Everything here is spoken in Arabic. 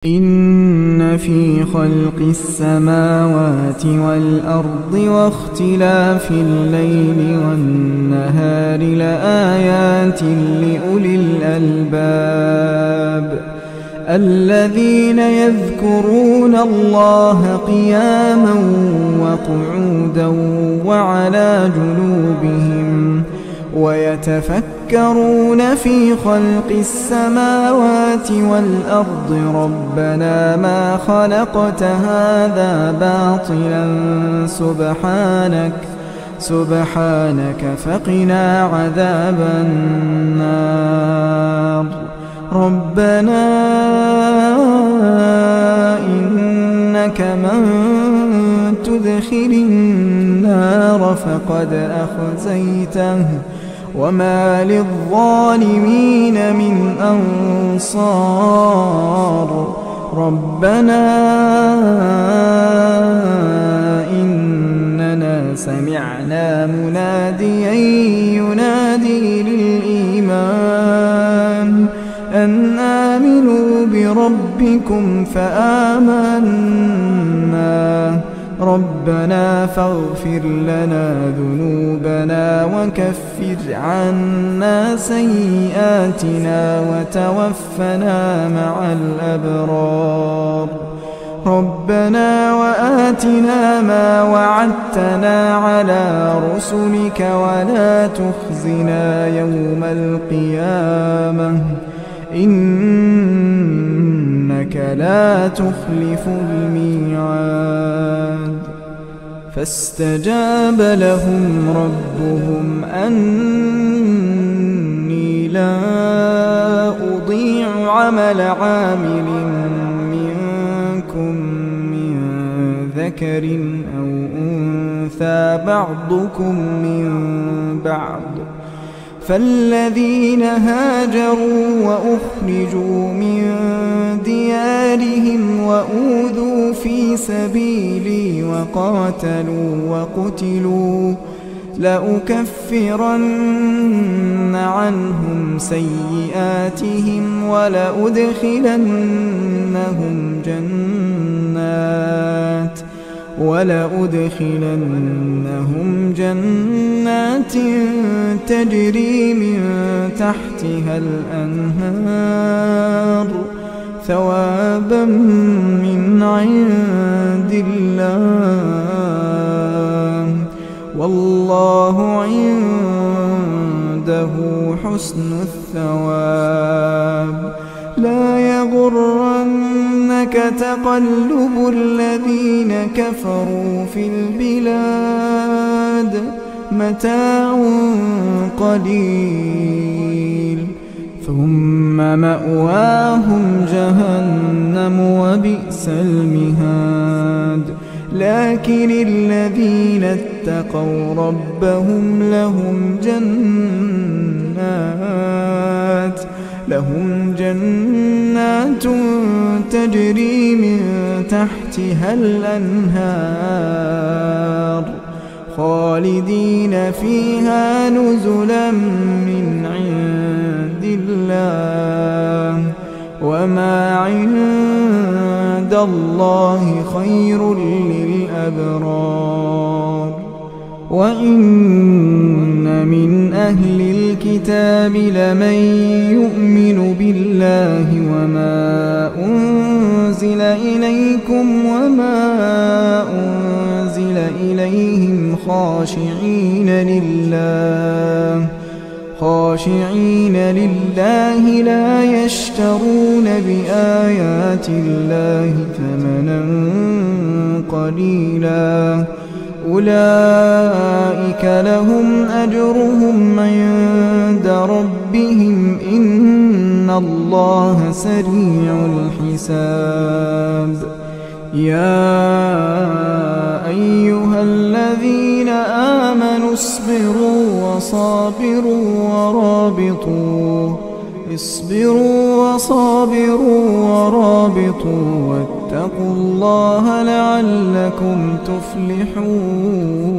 إن في خلق السماوات والأرض واختلاف الليل والنهار لآيات لأولي الألباب الذين يذكرون الله قياما وقعودا وعلى جنوبهم ويتفكرون في خلق السماوات والأرض ربنا ما خلقت هذا باطلا سبحانك فقنا عذاب النار ربنا إنك من تدخل النار فقد أخزيته وما للظالمين من أنصار ربنا إننا سمعنا مناديا ينادي للإيمان أن آمنوا بربكم فآمنا ربنا فاغفر لنا ذنوبنا وكفر عنا سيئاتنا وتوفنا مع الأبرار ربنا وآتنا ما وعدتنا على رسلك ولا تخزنا يوم القيامة إنك لا تخلف الميعاد فاستجاب لهم ربهم أني لا أضيع عمل عامل منكم من ذكر أو أنثى بعضكم من بعض فالذين هاجروا وأخرجوا من ديارهم وأوذوا في سبيلي وقتلوا لأكفرن عنهم سيئاتهم ولأدخلنهم جنات تجري من تحتها الأنهار ثوابا من عند الله والله عنده حسن الثواب لا يغرنك تقلب الذين كفروا في البلاد متاع قليل ثم مأواهم جهنم وبئس المهاد لكن الذين اتقوا ربهم لهم جنات تجري من تحتها الأنهار خالدين فيها نزلا من عند الله وما عند الله خير للأبرار وإن من أهل الكتاب لمن يؤمن بالله وما أنزل إليكم وما أنزل إليهم خاشعين لله لا يشترون بآيات الله ثمنا قليلا أولئك لهم أجرهم عند ربهم إن الله سريع الحساب يا أيها الذين آمنوا اصبروا ورابطوا واتقوا الله لعلكم تفلحون